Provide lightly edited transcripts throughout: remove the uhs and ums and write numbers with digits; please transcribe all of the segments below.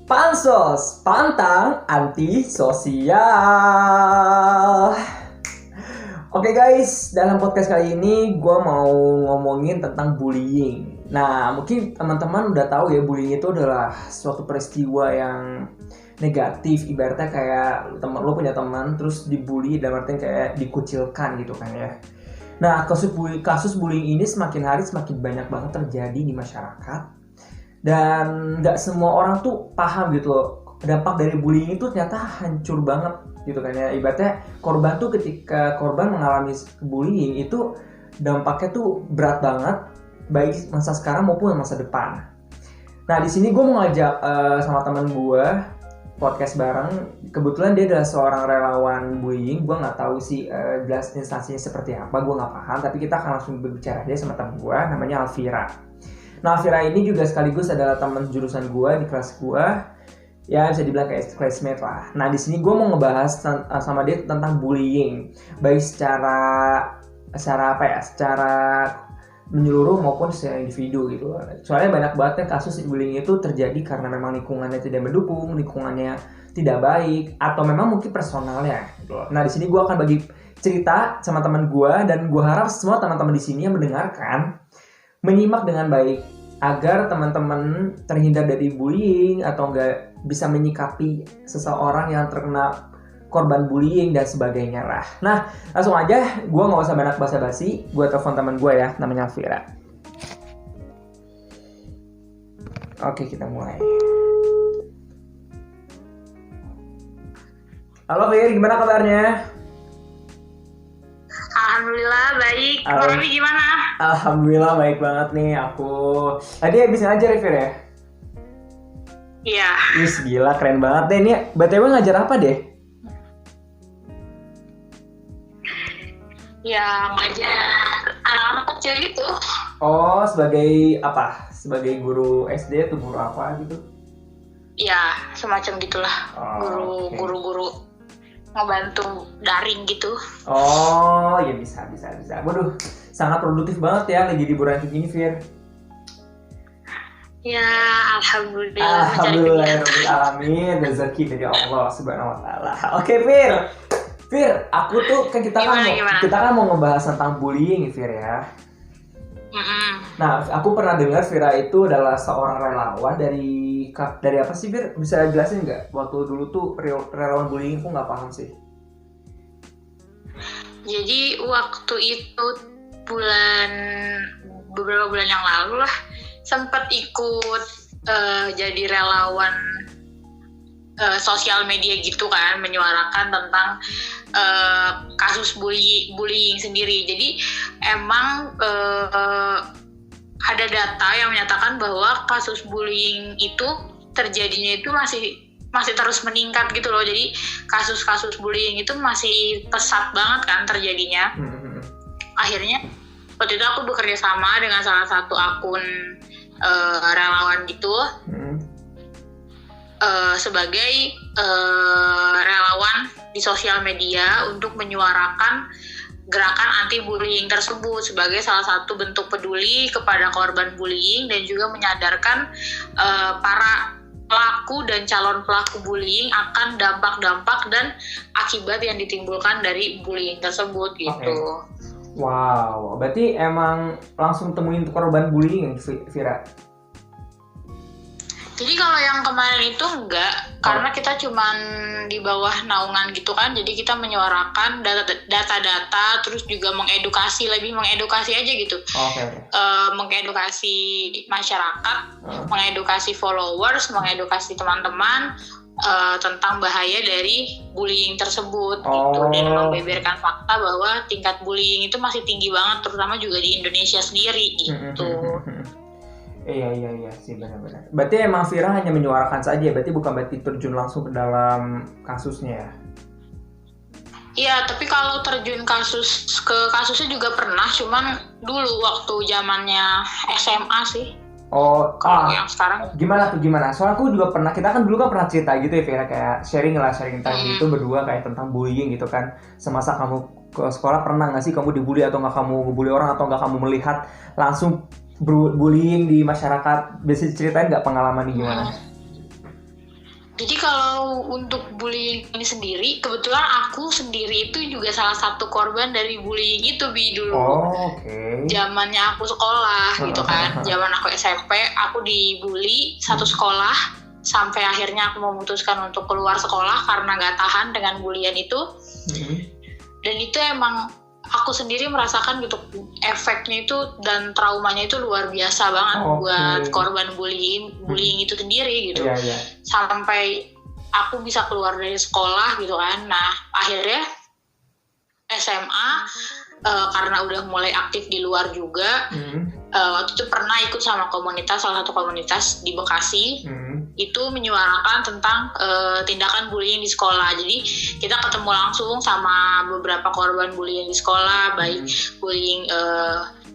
Pansos, pantang antisosial. Oke guys, dalam podcast kali ini gue mau ngomongin tentang bullying. Nah, mungkin teman-teman udah tahu ya, bullying itu adalah suatu peristiwa yang negatif. Ibaratnya kayak lo punya teman terus dibully, dalam artian kayak dikucilkan gitu kan ya. Nah, kasus bullying ini semakin hari semakin banyak banget terjadi di masyarakat. Dan nggak semua orang tuh paham gitu loh, dampak dari bullying itu ternyata hancur banget gitu kan ya. Ibaratnya korban tuh, ketika korban mengalami bullying itu dampaknya tuh berat banget, baik masa sekarang maupun masa depan. Nah, di sini gue mau ngajak sama teman gue podcast bareng. Kebetulan dia adalah seorang relawan bullying. Gue nggak tahu sih jelas instansinya seperti apa, gue nggak paham, tapi kita akan langsung berbicara dia sama teman gue namanya Alvira. Nah, Alvira ini juga sekaligus adalah teman jurusan gue di kelas gue, ya bisa dibilang kayak classmate lah. Nah, di sini gue mau ngebahas sama dia tentang bullying, baik secara menyeluruh maupun secara individu gitu. Soalnya banyak banget kan kasus bullying itu terjadi karena memang lingkungannya tidak mendukung, lingkungannya tidak baik, atau memang mungkin personalnya gitu. Nah, di sini gue akan bagi cerita sama teman gue, dan gue harap semua teman-teman di sini yang mendengarkan menyimak dengan baik agar teman-teman terhindar dari bullying atau enggak bisa menyikapi seseorang yang terkena korban bullying dan sebagainya lah. Nah, langsung aja, gue nggak usah banyak basa-basi, gue telepon teman gue ya, namanya Alvira. Oke, kita mulai. Halo Fir, gimana kabarnya? Alhamdulillah baik. Mami gimana? Alhamdulillah baik banget nih. Aku tadi habis ngajar ya, Fir ya? Iya. Wih, gila, keren banget deh. Ini BTW ngajar apa deh? Ya, ngajar anak-anak kecil gitu. Oh, sebagai apa? Sebagai guru SD atau guru apa gitu? Ya, semacam gitulah. Oh, Guru-guru ngebantu daring gitu. Oh, ya bisa. Waduh, sangat produktif banget ya lagi liburan kayak gini, Fir. Ya, alhamdulillah. Alhamdulillahirobbilalamin, rezeki dari Allah Subhanahu wa taala. Oke, Fir. Fir, aku tuh kan kita kan mau ngebahas tentang bullying, Fir ya. Nah, aku pernah dengar Vira itu adalah seorang relawan dari apa sih, Fir? Bisa jelasin nggak? Waktu dulu tuh relawan bullying, aku nggak paham sih. Jadi waktu itu beberapa bulan yang lalu lah, sempat ikut jadi relawan sosial media gitu kan, menyuarakan tentang kasus bullying sendiri. Jadi emang ada data yang menyatakan bahwa kasus bullying itu terjadinya itu masih terus meningkat gitu loh. Jadi kasus-kasus bullying itu masih pesat banget kan terjadinya. Akhirnya waktu itu aku bekerja sama dengan salah satu akun relawan gitu, sebagai relawan di sosial media untuk menyuarakan gerakan anti-bullying tersebut sebagai salah satu bentuk peduli kepada korban bullying, dan juga menyadarkan para pelaku dan calon pelaku bullying akan dampak-dampak dan akibat yang ditimbulkan dari bullying tersebut gitu. Okay. Wow, berarti emang langsung temuin korban bullying, Vira? Jadi kalau yang kemarin itu enggak, karena kita cuman di bawah naungan gitu kan, jadi kita menyuarakan data-data, terus juga lebih mengedukasi aja gitu. Okay. Mengedukasi masyarakat, mengedukasi followers, mengedukasi teman-teman tentang bahaya dari bullying tersebut gitu, dan membeberkan fakta bahwa tingkat bullying itu masih tinggi banget, terutama juga di Indonesia sendiri gitu. Iya sih, benar-benar. Berarti emang Vira hanya menyuarakan saja, berarti bukan berarti terjun langsung ke dalam kasusnya ya? Iya, tapi kalau terjun kasusnya juga pernah, cuman dulu waktu zamannya SMA sih. Oh, kalau yang sekarang gimana? Soalnya aku juga pernah, kita kan dulu kan pernah cerita gitu ya, Vira, kayak sharing time gitu berdua kayak tentang bullying gitu kan. Semasa kamu ke sekolah pernah nggak sih kamu dibully, atau nggak kamu ngebully orang, atau nggak kamu melihat langsung bullying di masyarakat? Bisa ceritain nggak pengalaman gimana? Jadi kalau untuk bullying ini sendiri, kebetulan aku sendiri itu juga salah satu korban dari bullying itu dulu. Oke. Zamannya aku sekolah gitu kan. Zaman aku SMP, aku dibully satu sekolah sampai akhirnya aku memutuskan untuk keluar sekolah karena nggak tahan dengan bullying itu. Dan itu emang aku sendiri merasakan gitu efeknya itu dan traumanya itu luar biasa banget buat korban bullying itu sendiri gitu. Sampai aku bisa keluar dari sekolah gitu kan. Nah akhirnya SMA karena udah mulai aktif di luar juga, waktu itu pernah ikut sama salah satu komunitas di Bekasi. Itu menyuarakan tentang tindakan bullying di sekolah. Jadi kita ketemu langsung sama beberapa korban bullying di sekolah, baik bullying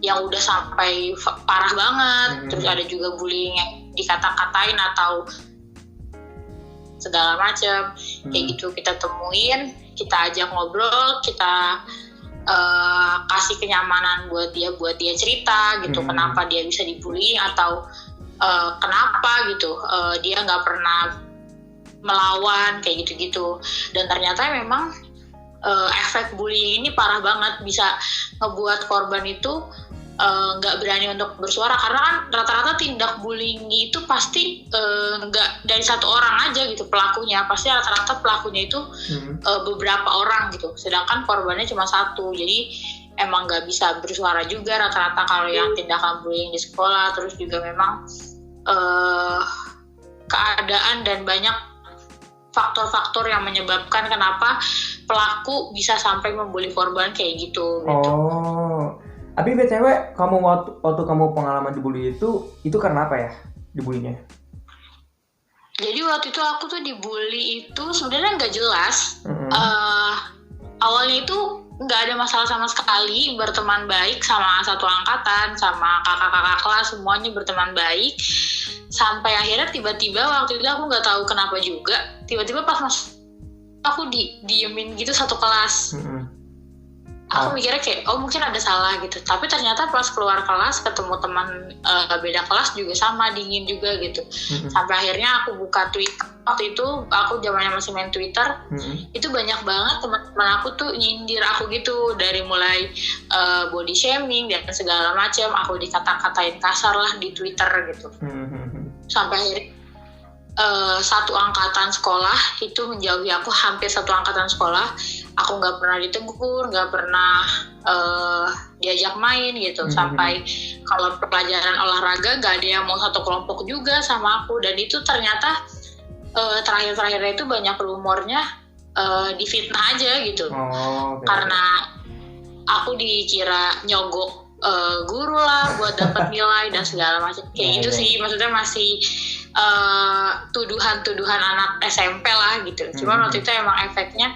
yang udah sampai parah banget, terus ada juga bullying yang dikata-katain atau segala macam. Kayak gitu kita temuin, kita ajak ngobrol, kita kasih kenyamanan buat dia cerita gitu, kenapa dia bisa dibully atau kenapa gitu dia nggak pernah melawan kayak gitu-gitu. Dan ternyata memang efek bullying ini parah banget, bisa ngebuat korban itu nggak berani untuk bersuara, karena kan rata-rata tindak bullying itu pasti nggak dari satu orang aja gitu pelakunya, pasti rata-rata pelakunya itu beberapa orang gitu, sedangkan korbannya cuma satu. Jadi emang nggak bisa bersuara juga rata-rata kalau yang tindakan bullying di sekolah. Terus juga memang keadaan dan banyak faktor-faktor yang menyebabkan kenapa pelaku bisa sampai membuli korban kayak gitu. Tapi BTW kamu waktu kamu pengalaman dibully itu karena apa ya dibulinya? Jadi waktu itu aku tuh dibully itu sebenarnya nggak jelas. Awalnya itu nggak ada masalah sama sekali, berteman baik sama satu angkatan, sama kakak-kakak kelas, semuanya berteman baik. Sampai akhirnya tiba-tiba waktu itu aku nggak tahu kenapa juga, tiba-tiba pas aku diemin gitu satu kelas. Aku mikirnya kayak, mungkin ada salah gitu. Tapi ternyata pas keluar kelas, ketemu teman beda kelas juga sama, dingin juga gitu. Sampai akhirnya aku buka Twitter. Waktu itu aku zamannya masih main Twitter. Itu banyak banget teman-teman aku tuh nyindir aku gitu. Dari mulai body shaming dan segala macam. Aku dikata-katain kasar lah di Twitter gitu. Sampai akhirnya satu angkatan sekolah itu menjauhi aku, hampir satu angkatan sekolah. Aku nggak pernah ditegur, nggak pernah diajak main gitu. Sampai kalau pelajaran olahraga nggak ada yang mau satu kelompok juga sama aku. Dan itu ternyata terakhir-terakhirnya itu banyak rumornya difitnah aja gitu. Karena aku dikira nyogok guru lah buat dapat nilai dan segala macam kayak gitu sih. Maksudnya masih tuduhan-tuduhan anak SMP lah gitu. Cuman waktu itu emang efeknya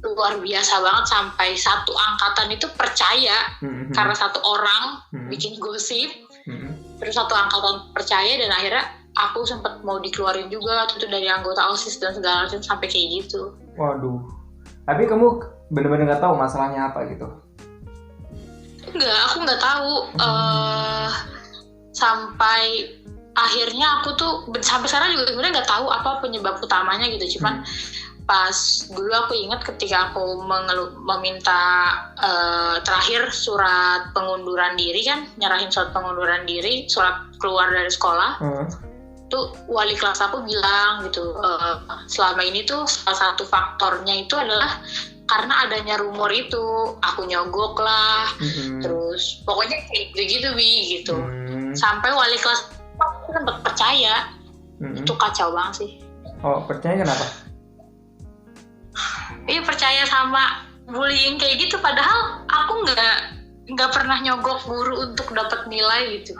luar biasa banget, sampai satu angkatan itu percaya karena satu orang bikin gosip. Terus satu angkatan percaya dan akhirnya aku sempat mau dikeluarin juga waktu itu dari anggota OSIS dan segala macam sampai kayak gitu. Waduh. Tapi kamu benar-benar nggak tahu masalahnya apa gitu? Enggak, aku nggak tahu. Sampai akhirnya aku tuh sampai sekarang juga sebenarnya nggak tahu apa penyebab utamanya gitu. Cuman pas dulu aku ingat ketika aku meminta terakhir surat pengunduran diri kan, nyerahin surat pengunduran diri, surat keluar dari sekolah. Tuh wali kelas aku bilang gitu, selama ini tuh salah satu faktornya itu adalah karena adanya rumor itu, aku nyogok lah, terus pokoknya kayak gitu gitu. Sampai wali kelas aku sempat percaya. Itu kacau banget sih. Percaya kenapa? Iya, percaya sama bullying kayak gitu, padahal aku nggak pernah nyogok guru untuk dapat nilai gitu.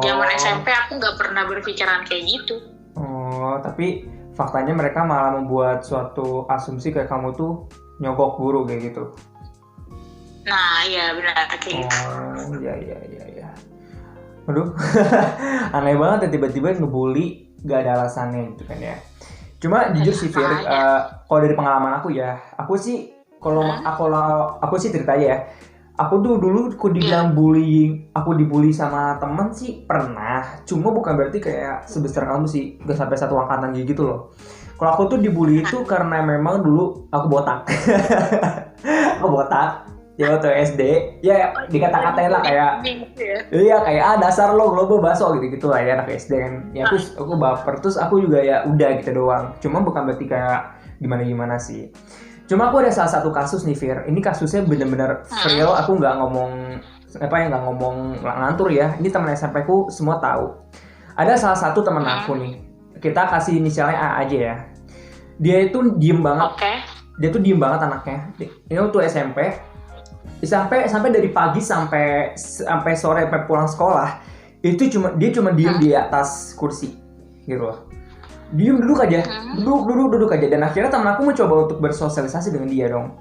Zaman SMP aku nggak pernah berpikiran kayak gitu. Tapi faktanya mereka malah membuat suatu asumsi kayak kamu tuh nyogok guru kayak gitu. Nah, iya benar kayak gitu. Iya. Aduh, aneh banget ya tiba-tiba ngebully gak ada alasannya gitu kan ya. Cuma jujur sih Fir, kalau dari pengalaman aku ya, aku sih cerita aja ya. Aku tuh dulu aku dibilang bullying, aku dibully sama teman sih pernah. Cuma bukan berarti kayak sebesar kamu sih, gak sampai satu angkatan gitu loh. Kalau aku tuh dibully itu karena memang dulu aku botak. Aku botak. Ya waktu SD, ya dikata-katain lah kayak, iya kayak dasar lo baso gitu-gitu lah ya anak SD kan. Ya terus aku baper, terus aku juga ya udah gitu doang. Cuma bukan berarti kayak gimana-gimana sih. Cuma aku ada salah satu kasus nih Fir. Ini kasusnya bener-bener real. Aku nggak ngomong nggak ngomong ngantur ya. Ini teman SMP ku semua tahu. Ada salah satu teman aku nih. Kita kasih inisialnya A aja ya. Dia itu diem banget. Dia tuh diem banget anaknya. Ini waktu SMP. Sampai dari pagi sampai sore sampai pulang sekolah. Dia cuma diem di atas kursi gitu loh. Diem duduk aja, duduk aja. Dan akhirnya temen aku mencoba untuk bersosialisasi dengan dia dong.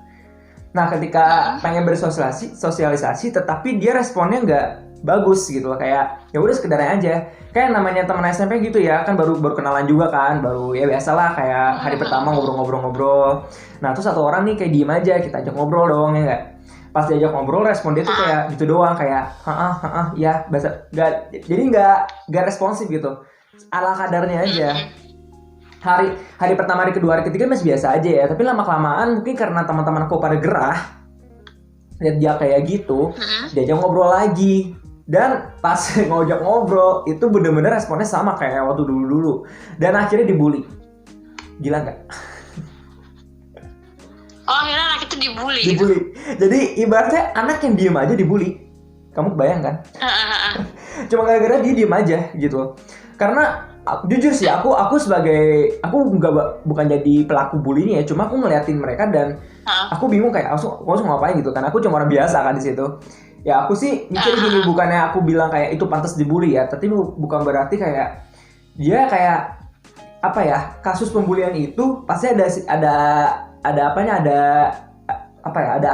Nah ketika pengen bersosialisasi, tetapi dia responnya nggak bagus gitu loh. Kayak ya udah sekedarnya aja. Kayak namanya teman SMP gitu ya, kan baru kenalan juga kan, baru ya biasalah kayak hari pertama ngobrol-ngobrol. Nah terus satu orang nih kayak diem aja, kita ajak ngobrol dong ya nggak. Pas diajak ngobrol respon dia tuh kayak gitu doang, kayak ya bahasa nggak responsif gitu, ala kadarnya aja. Hari pertama, hari kedua, hari ketiga masih biasa aja ya. Tapi lama kelamaan mungkin karena teman-teman aku pada gerah lihat dia kayak gitu, diajak ngobrol lagi. Dan pas ngajak ngobrol itu bener-bener responnya sama kayak waktu dulu. Dan akhirnya dibully. Gila nggak? Oh akhirnya anak itu dibully. Jadi ibaratnya anak yang diem aja dibully. Kamu kebayang kan? Cuma gara-gara dia diem aja gitu. Karena jujur sih aku bukan jadi pelaku bully ya, cuma aku ngeliatin mereka dan aku bingung kayak aku harus ngapain gitu kan. Aku cuma orang biasa kan di situ. Ya aku sih mikir gini, bukannya aku bilang kayak itu pantas dibully ya, tapi bukan berarti kayak dia kayak apa ya, kasus pembulian itu pasti ada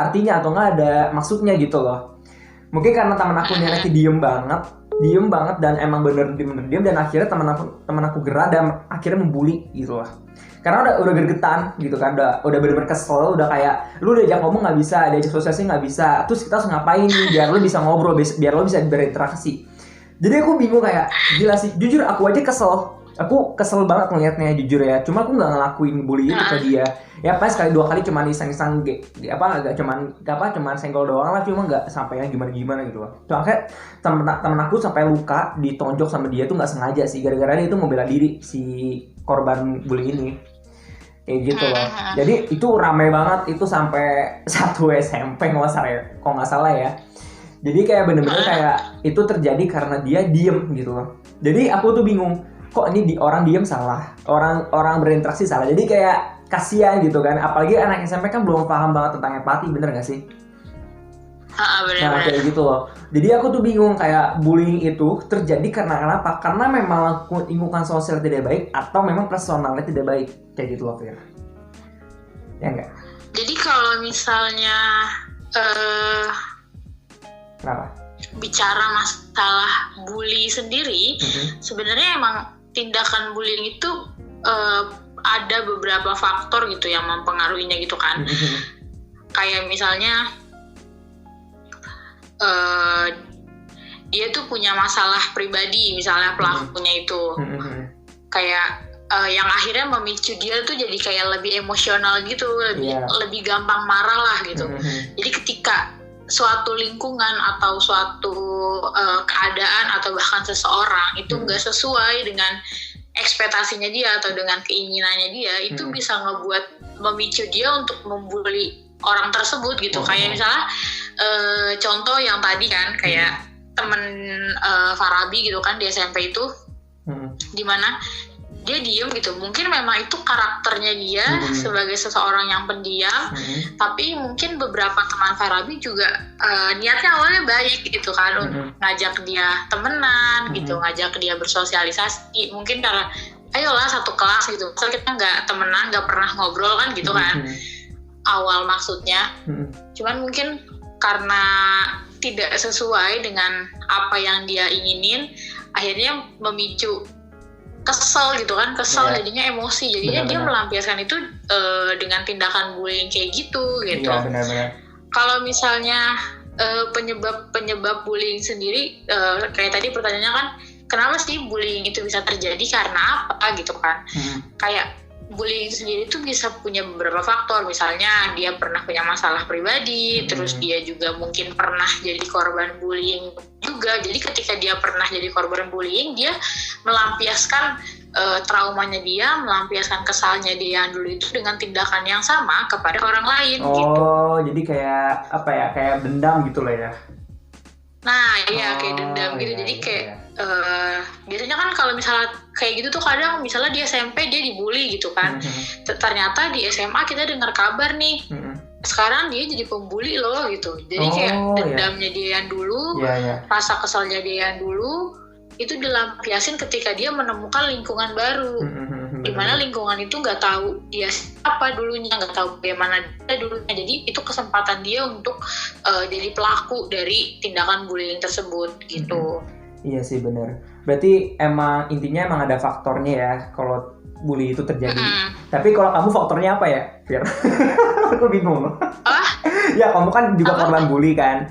artinya atau enggak ada maksudnya gitu loh. Mungkin karena teman aku ini anaknya diem banget dan emang bener diem dan akhirnya teman aku gerah dan akhirnya membuli gitu lah. Karena udah gergetan gitu kan, udah bener-bener kesel, udah kayak lu diajak ngomong nggak bisa, diajak sosialisasi nggak bisa, terus kita harus ngapain nih biar lu bisa ngobrol, biar lu bisa berinteraksi. Jadi aku bingung kayak gila sih, jujur aku aja aku kesel banget ngelihatnya jujur ya. Cuma aku nggak ngelakuin bully itu ke dia. Ya pas sekali dua kali cuma iseng-iseng cuman senggol doang lah, cuma nggak sampai yang gimana gitu loh. Soalnya temen aku sampai luka ditonjok sama dia tuh nggak sengaja sih, gara-gara dia itu mau bela diri si korban bully ini. Kayak gitu loh. Jadi itu ramai banget itu sampai 1 SMP kalau nggak salah ya. Jadi kayak bener-bener kayak itu terjadi karena dia diem gitu loh. Jadi aku tuh bingung, kok ini orang diem salah, orang berinteraksi salah. Jadi kayak kasihan gitu kan, apalagi anak SMP kan belum paham banget tentang empati, bener gak sih? Nah kayak gitu loh. Jadi aku tuh bingung kayak bullying itu terjadi karena kenapa? Karena memang lingkungan sosial tidak baik atau memang personalnya tidak baik, kayak gitu loh Fir. Ya enggak? Jadi kalau misalnya kenapa? Bicara masalah bully sendiri, sebenarnya emang tindakan bullying itu ada beberapa faktor gitu yang mempengaruhinya gitu kan. Kayak misalnya dia tuh punya masalah pribadi, misalnya pelakunya itu kayak yang akhirnya memicu dia tuh jadi kayak lebih emosional gitu, lebih gampang marah lah gitu. Jadi ketika suatu lingkungan atau suatu keadaan atau bahkan seseorang itu nggak sesuai dengan ekspektasinya dia atau dengan keinginannya dia, itu bisa memicu dia untuk membuli orang tersebut gitu. Kayak misalnya contoh yang tadi kan kayak temen Farabi gitu kan di SMP itu, dimana dia diem gitu. Mungkin memang itu karakternya dia sebagai seseorang yang pendiam, tapi mungkin beberapa teman Farabi juga niatnya awalnya baik gitu kan, untuk ngajak dia temenan gitu, ngajak dia bersosialisasi. Mungkin karena ayolah satu kelas gitu, misal kita nggak temenan, nggak pernah ngobrol kan gitu kan awal maksudnya. Cuman mungkin karena tidak sesuai dengan apa yang dia inginin, akhirnya memicu kesel gitu kan, jadinya emosi, jadinya dia melampiaskan itu dengan tindakan bullying kayak gitu. Iya, benar-benar. Kalau misalnya penyebab bullying sendiri, kayak tadi pertanyaannya kan, kenapa sih bullying itu bisa terjadi karena apa gitu kan? Kayak bullying sendiri itu bisa punya beberapa faktor, misalnya dia pernah punya masalah pribadi, terus dia juga mungkin pernah jadi korban bullying juga. Jadi ketika dia pernah jadi korban bullying, dia melampiaskan traumanya dia, melampiaskan kesalnya dia yang dulu itu dengan tindakan yang sama kepada orang lain. Gitu. Jadi kayak apa ya, kayak dendam gitu lah ya. Nah, iya kayak dendam gitu. Jadi kayak biasanya kan kalau misalnya kayak gitu tuh kadang misalnya di SMP dia dibully gitu kan. Ternyata di SMA kita dengar kabar nih. Sekarang dia jadi pembuli loh gitu. Jadi kayak dendamnya dia yang dulu, rasa kesalnya dia yang dulu itu dilampiasin ketika dia menemukan lingkungan baru. Dimana lingkungan itu nggak tahu dia siapa dulunya, nggak tahu bagaimana dia dulunya. Jadi itu kesempatan dia untuk jadi pelaku dari tindakan bullying tersebut gitu. Iya sih benar. Berarti intinya emang ada faktornya ya kalau bully itu terjadi. Tapi kalau kamu faktornya apa ya, Fir? Aku bingung. Ya kamu kan juga korban bully kan.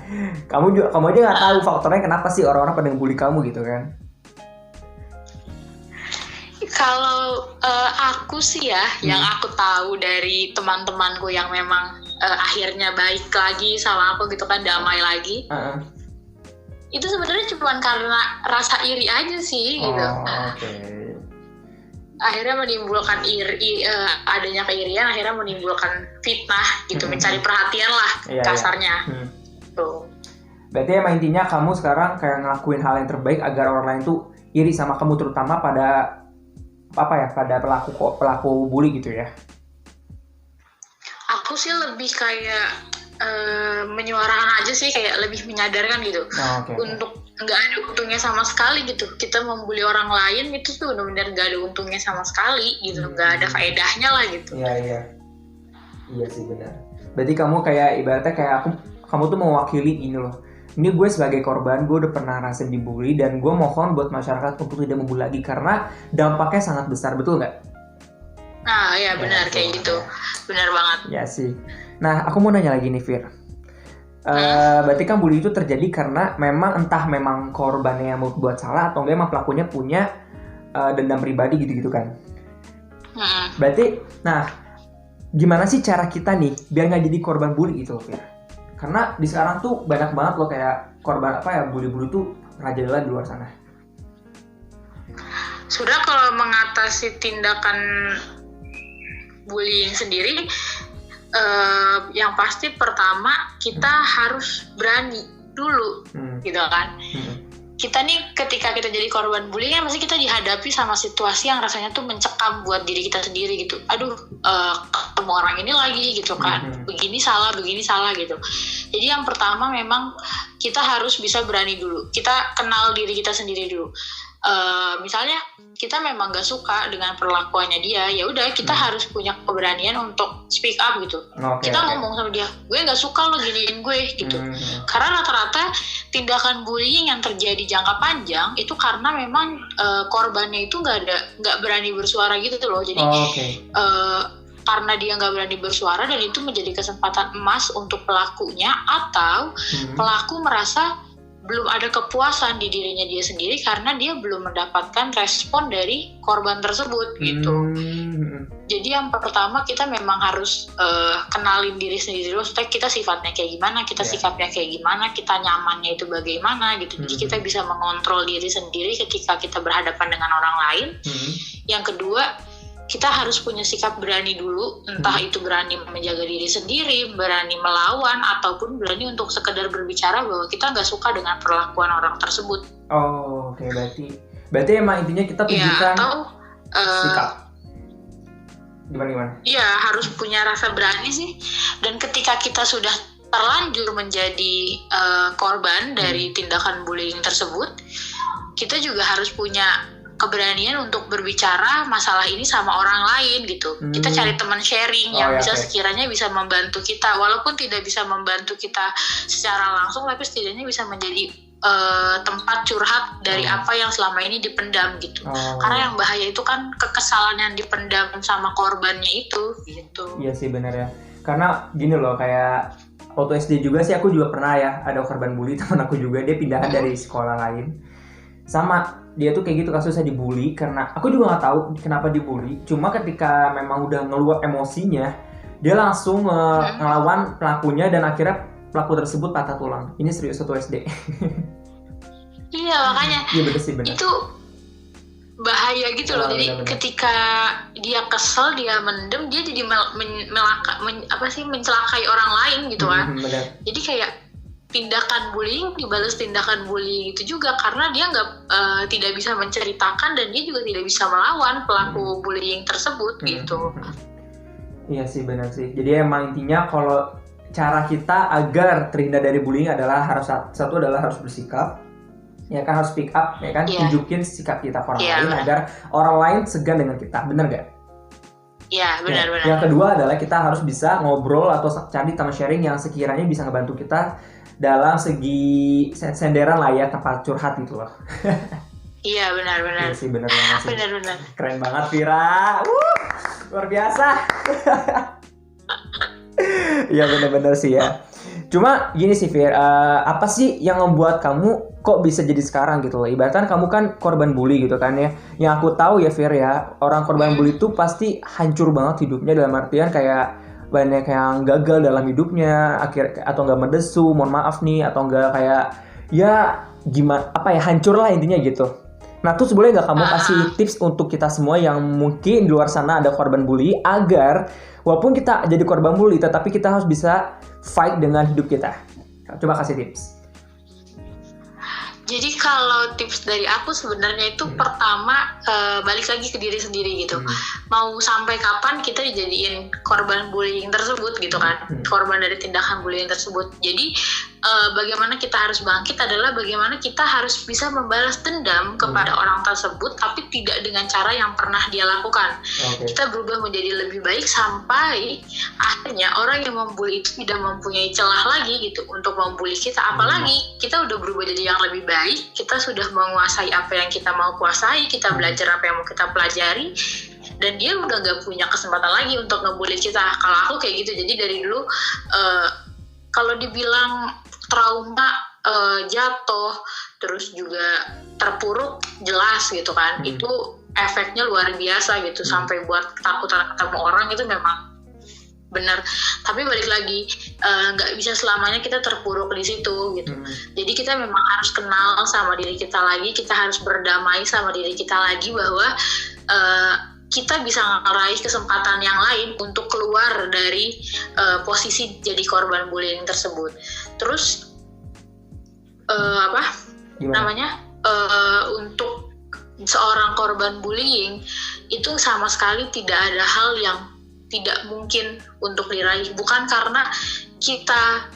Kamu aja nggak tahu faktornya kenapa sih orang-orang pada ngebully kamu gitu kan? Kalau aku sih ya, yang aku tahu dari teman-temanku yang memang akhirnya baik lagi sama aku gitu kan, damai lagi. Itu sebenarnya cuma karena rasa iri aja sih gitu. Akhirnya menimbulkan adanya keirian, akhirnya menimbulkan fitnah gitu, mencari perhatian lah kasarnya. Tuh. Berarti emang intinya kamu sekarang kayak ngelakuin hal yang terbaik agar orang lain tuh iri sama kamu, terutama pada pada pelaku bully gitu ya. Aku sih lebih kayak menyuarakan aja sih, kayak lebih menyadarkan gitu. Untuk nggak ada untungnya sama sekali gitu. Kita membuli orang lain itu tuh benar-benar nggak ada untungnya sama sekali gitu, nggak ada faedahnya lah gitu. Iya sih benar. Berarti kamu kayak ibaratnya kayak kamu tuh mewakili ini loh. Ini gue sebagai korban, gue udah pernah ngerasain dibully dan gue mohon buat masyarakat untuk tidak membuli lagi karena dampaknya sangat besar, betul nggak? Nah ya benar kayak gitu, benar banget. Ya sih. Nah aku mau nanya lagi nih Fir. Berarti kan bully itu terjadi karena entah memang korbannya yang buat salah atau enggak emang pelakunya punya dendam pribadi gitu-gitu kan? Berarti, nah gimana sih cara kita nih biar nggak jadi korban bully gitu loh Fir? Karena di sekarang tuh banyak banget loh kayak korban bully-bully tuh merajalela di luar sana. Sudah kalau mengatasi tindakan bullying sendiri, yang pasti pertama kita harus berani dulu, gitu kan. Kita nih ketika kita jadi korban bullying kan pasti kita dihadapi sama situasi yang rasanya tuh mencekam buat diri kita sendiri gitu. Aduh, ketemu orang ini lagi gitu kan. Begini salah gitu. Jadi yang pertama memang kita harus bisa berani dulu. Kita kenal diri kita sendiri dulu. Misalnya kita memang gak suka dengan perlakuannya dia, ya udah kita harus punya keberanian untuk speak up gitu. Kita ngomong sama dia, gue gak suka lo giniin gue gitu. Karena rata-rata tindakan bullying yang terjadi jangka panjang itu karena memang korbannya itu nggak berani bersuara gitu loh. Jadi karena dia nggak berani bersuara dan itu menjadi kesempatan emas untuk pelakunya, atau pelaku merasa belum ada kepuasan di dirinya dia sendiri karena dia belum mendapatkan respon dari korban tersebut gitu. Jadi yang pertama kita memang harus kenalin diri sendiri dulu, supaya kita sifatnya kayak gimana, kita sikapnya kayak gimana, kita nyamannya itu bagaimana gitu. Jadi kita bisa mengontrol diri sendiri ketika kita berhadapan dengan orang lain. Yang kedua, kita harus punya sikap berani dulu, entah itu berani menjaga diri sendiri, berani melawan, ataupun berani untuk sekedar berbicara bahwa kita nggak suka dengan perlakuan orang tersebut. Oke, berarti emang intinya kita tunjukkan sikap. Gimana? Iya, harus punya rasa berani sih. Dan ketika kita sudah terlanjur menjadi korban dari tindakan bullying tersebut, kita juga harus punya keberanian untuk berbicara masalah ini sama orang lain gitu. Kita cari teman sharing yang bisa sekiranya bisa membantu kita, walaupun tidak bisa membantu kita secara langsung, tapi setidaknya bisa menjadi tempat curhat dari apa yang selama ini dipendam gitu. Karena yang bahaya itu kan kekesalan yang dipendam sama korbannya itu gitu. Iya sih benar ya. Karena gini loh, kayak waktu SD juga sih aku juga pernah ya ada korban bully. Teman aku juga dia pindahan dari sekolah lain. Sama dia tuh kayak gitu kasusnya dibully karena aku juga nggak tahu kenapa dibully. Cuma ketika memang udah ngeluap emosinya, dia langsung ngelawan pelakunya dan akhirnya pelaku tersebut patah tulang. Ini serius satu SD. Iya makanya. Iya bener. Itu bahaya gitu loh. Jadi bener. ketika dia kesel, dia mendem, dia jadi mencelakai orang lain gitu kan. Jadi kayak tindakan bullying dibalas tindakan bullying itu juga karena dia tidak bisa menceritakan dan dia juga tidak bisa melawan pelaku bullying tersebut gitu. Iya sih benar sih. Jadi emang intinya kalau cara kita agar terhindar dari bullying adalah satu adalah harus bersikap. Ya kan harus speak up, ya kan tunjukin sikap kita ke orang lain agar orang lain segan dengan kita, bener gak? Iya benar. Yang kedua adalah kita harus bisa ngobrol atau cari teman sharing yang sekiranya bisa ngebantu kita dalam segi senderan lah ya, tempat curhat gitu loh. Iya benar. Iya sih benar banget sih. Benar. Keren banget Vira, luar biasa. Iya benar sih ya. Cuma gini sih Fir, apa sih yang membuat kamu kok bisa jadi sekarang gitu loh? Ibaratkan kamu kan korban bully gitu kan ya. Yang aku tahu ya Fir ya, orang korban bully itu pasti hancur banget hidupnya dalam artian kayak banyak yang gagal dalam hidupnya, atau nggak mendesu, mohon maaf nih, atau nggak kayak ya gimana hancur lah intinya gitu. Nah terus boleh nggak kamu kasih tips untuk kita semua yang mungkin di luar sana ada korban bully agar walaupun kita jadi korban bully tetapi kita harus bisa fight dengan hidup kita. Coba kasih tips. Jadi kalau tips dari aku sebenarnya itu pertama balik lagi ke diri sendiri gitu. Mau sampai kapan kita dijadiin korban bullying tersebut gitu kan. Korban dari tindakan bullying tersebut. Jadi bagaimana kita harus bangkit adalah bagaimana kita harus bisa membalas dendam kepada orang tersebut tapi tidak dengan cara yang pernah dia lakukan. Kita berubah menjadi lebih baik sampai akhirnya orang yang membuli itu tidak mempunyai celah lagi gitu untuk membuli kita. Apalagi kita udah berubah jadi yang lebih baik, kita sudah menguasai apa yang kita mau kuasai, kita belajar apa yang mau kita pelajari, dan dia udah gak punya kesempatan lagi untuk ngebully kita. Kalau aku kayak gitu, jadi dari dulu kalau dibilang trauma, jatuh, terus juga terpuruk, jelas gitu kan, itu efeknya luar biasa gitu, sampai buat ketakutan ketemu orang itu memang benar. Tapi balik lagi, nggak bisa selamanya kita terpuruk di situ gitu. Jadi kita memang harus kenal sama diri kita lagi, kita harus berdamai sama diri kita lagi bahwa kita bisa meraih kesempatan yang lain untuk keluar dari posisi jadi korban bullying tersebut. Terus untuk seorang korban bullying itu sama sekali tidak ada hal yang tidak mungkin untuk diraih. Bukan karena kita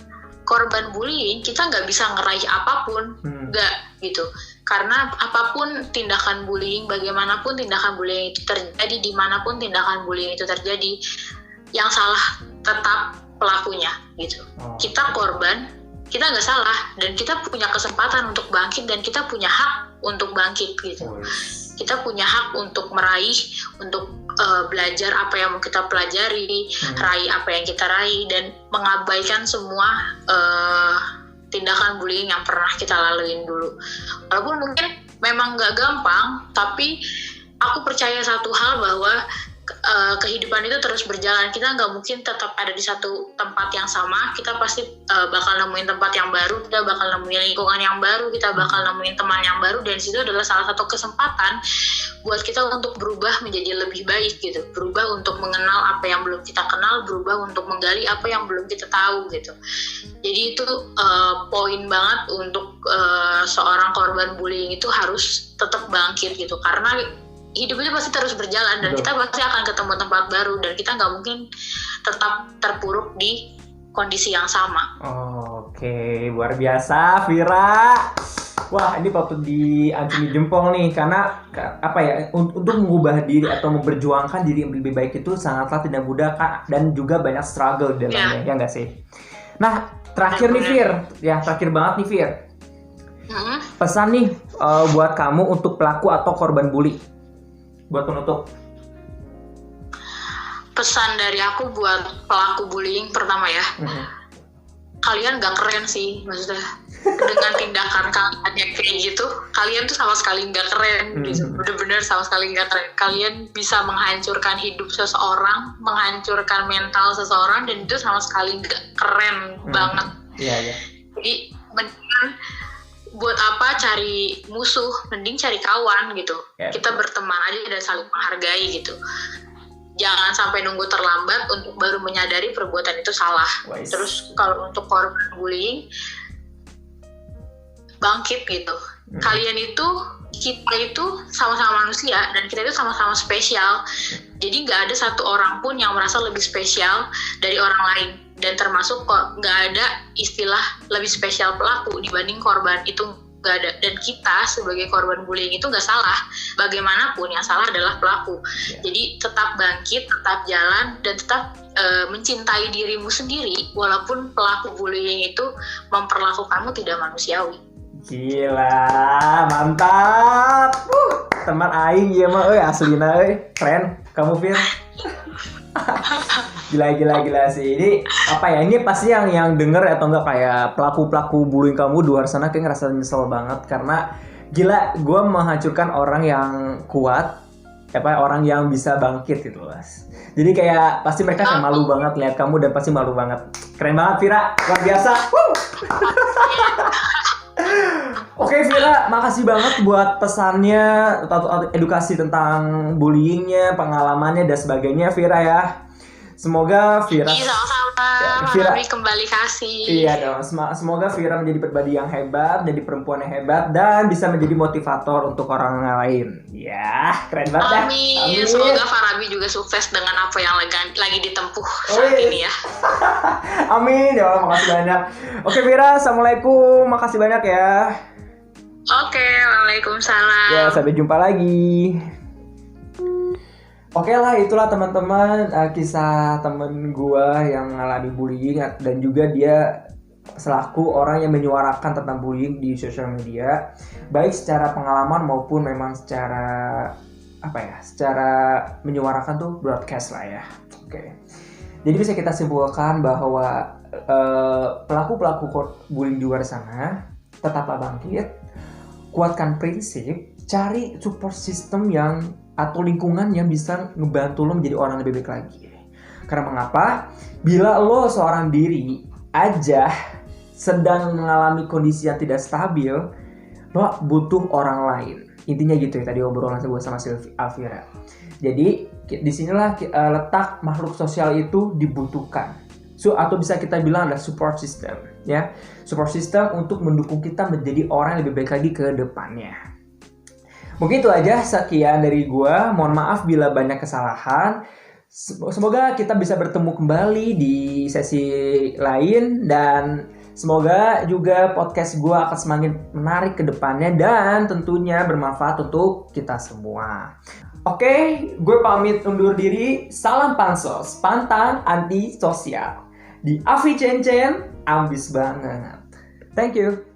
korban bullying kita nggak bisa ngeraih apapun, nggak gitu. Karena apapun tindakan bullying, bagaimanapun tindakan bullying itu terjadi, dimanapun tindakan bullying itu terjadi, yang salah tetap pelakunya gitu. Kita korban, kita nggak salah, dan kita punya kesempatan untuk bangkit, dan kita punya hak untuk bangkit gitu. Kita punya hak untuk meraih, untuk belajar apa yang mau kita pelajari, raih apa yang kita raih, dan mengabaikan semua tindakan bullying yang pernah kita laluin dulu. Walaupun mungkin memang nggak gampang, tapi aku percaya satu hal bahwa kehidupan itu terus berjalan. Kita nggak mungkin tetap ada di satu tempat yang sama. Kita pasti bakal nemuin tempat yang baru, kita bakal nemuin lingkungan yang baru, kita bakal nemuin teman yang baru, dan situ adalah salah satu kesempatan buat kita untuk berubah menjadi lebih baik gitu. Berubah untuk mengenal apa yang belum kita kenal, berubah untuk menggali apa yang belum kita tahu gitu. Jadi itu poin banget untuk seorang korban bullying itu harus tetap bangkit gitu, karena hidup itu pasti terus berjalan, dan kita pasti akan ketemu tempat baru, dan kita nggak mungkin tetap terpuruk di kondisi yang sama. Oke, luar biasa Vira. Wah, ini patut diacungi jempol nih, karena untuk mengubah diri atau memperjuangkan diri yang lebih baik itu sangatlah tidak mudah, Kak, dan juga banyak struggle di dalamnya, ya nggak sih? Nah, terakhir nih Vir, ya terakhir banget nih Vir. Pesan nih buat kamu untuk pelaku atau korban bully. Buat penutup. Pesan dari aku buat pelaku bullying pertama ya. kalian gak keren sih, maksudnya dengan tindakan kalian yang kayak gitu, kalian tuh sama sekali gak keren gitu, bener-bener sama sekali gak keren. Kalian bisa menghancurkan hidup seseorang, menghancurkan mental seseorang, dan itu sama sekali gak keren banget. Iya. Jadi mendingan buat apa cari musuh, mending cari kawan gitu. Kita berteman aja dan saling menghargai gitu. Jangan sampai nunggu terlambat untuk baru menyadari perbuatan itu salah. Terus kalau untuk korban bullying, bangkit gitu. Kalian itu, kita itu sama-sama manusia dan kita itu sama-sama spesial. Jadi nggak ada satu orang pun yang merasa lebih spesial dari orang lain. Dan termasuk kok nggak ada istilah lebih spesial pelaku dibanding korban, itu nggak ada. Dan kita sebagai korban bullying itu nggak salah. Bagaimanapun yang salah adalah pelaku. Jadi tetap bangkit, tetap jalan, dan tetap mencintai dirimu sendiri walaupun pelaku bullying itu memperlakukanmu tidak manusiawi. Gila, mantap. Teman aing ieu mah aslina keren. Kamu Fir. Gila sih. Ini apa ya? Ini pasti yang denger atau enggak kayak pelaku bullying kamu di luar sana kayak ngerasa nyesel banget karena gila, gue menghancurkan orang yang kuat, orang yang bisa bangkit gitu, Mas. Jadi kayak pasti mereka kayak malu banget lihat kamu dan pasti malu banget. Keren banget Vira, luar biasa. Oke Vira, makasih banget buat pesannya atau edukasi tentang bullyingnya, pengalamannya dan sebagainya Vira ya. Semoga Vira sama-sama kembali kasih. Iya dong, semoga Vira menjadi pribadi yang hebat, menjadi perempuan yang hebat dan bisa menjadi motivator untuk orang lain. Ya, keren banget. Amin. Semoga Farabi juga sukses dengan apa yang lagi ditempuh saat ini ya. Amin, ya Allah, makasih banyak. Oke Vira, assalamualaikum, makasih banyak ya. Oke, waalaikumsalam. Ya, sampai jumpa lagi. Oke lah, itulah teman-teman kisah temen gue yang mengalami bullying dan juga dia selaku orang yang menyuarakan tentang bullying di sosial media, baik secara pengalaman maupun memang secara secara menyuarakan tuh broadcast lah ya. Oke. Jadi bisa kita simpulkan bahwa pelaku bullying di luar sana tetaplah bangkit, kuatkan prinsip, cari support system atau lingkungan yang bisa ngebantu lo menjadi orang lebih baik lagi. Karena mengapa? Bila lo seorang diri aja sedang mengalami kondisi yang tidak stabil, lo butuh orang lain. Intinya gitu ya tadi obrolan gue sama Alvira. Jadi disinilah letak makhluk sosial itu dibutuhkan. Atau bisa kita bilang adalah support system, ya. Support system untuk mendukung kita menjadi orang yang lebih baik lagi ke depannya. Mungkin itu aja, sekian dari gua. Mohon maaf bila banyak kesalahan. Semoga kita bisa bertemu kembali di sesi lain dan semoga juga podcast gua akan semakin menarik ke depannya dan tentunya bermanfaat untuk kita semua. Oke, gue pamit undur diri. Salam pansos, pantang anti sosial. Di Avi Cencen, ambis banget. Thank you.